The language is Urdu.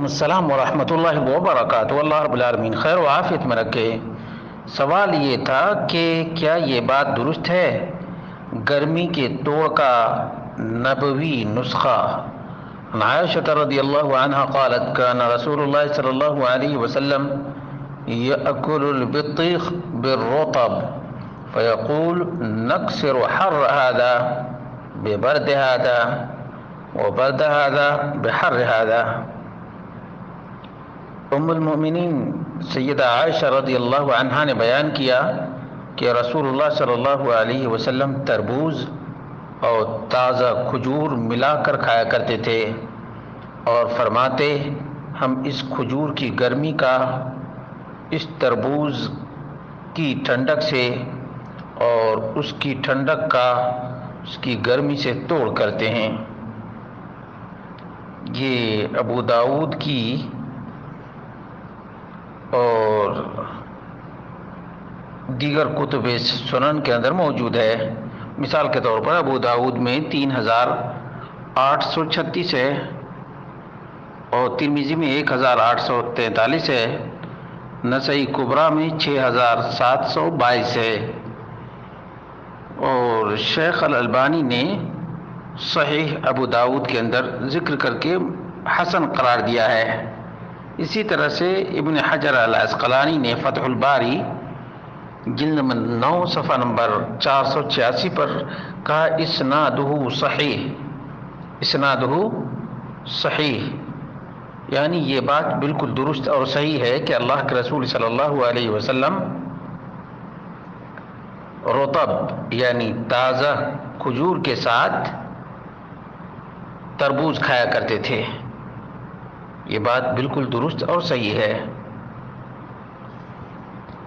السلام ورحمۃ اللہ وبرکاتہ۔ اللہ رب العالمین خیر و عافیت میں رکھے۔ سوال یہ تھا کہ کیا یہ بات درست ہے گرمی کے توڑ کا نبوی نسخہ؟ عن عائشہ رضی اللہ عنہا قالت کان رسول اللہ صلی اللہ علیہ وسلم یأکل البطیخ بالرطب فیقول نکسر حر هذا ببرد هذا وبرد هذا بحر هذا۔ ام المؤمنین سیدہ عائشہ رضی اللہ عنہا نے بیان کیا کہ رسول اللہ صلی اللہ علیہ وسلم تربوز اور تازہ کھجور ملا کر کھایا کرتے تھے اور فرماتے ہم اس کھجور کی گرمی کا اس تربوز کی ٹھنڈک سے اور اس کی ٹھنڈک کا اس کی گرمی سے توڑ کرتے ہیں۔ یہ ابو داؤد کی اور دیگر کتب سنن کے اندر موجود ہے۔ مثال کے طور پر ابو داؤد میں 3836 ہے اور ترمذی میں 1843 ہے، نسائی کبریٰ میں 6722 ہے، اور شیخ الالبانی نے صحیح ابو داؤد کے اندر ذکر کر کے حسن قرار دیا ہے۔ اسی طرح سے ابن حجر العسقلانی نے فتح الباری جلد نمبر 9 صفحہ نمبر 486 پر کہا اسنادہ صحیح، یعنی یہ بات بالکل درست اور صحیح ہے کہ اللہ کے رسول صلی اللہ علیہ وسلم رطب یعنی تازہ کھجور کے ساتھ تربوز کھایا کرتے تھے۔ یہ بات بالکل درست اور صحیح ہے۔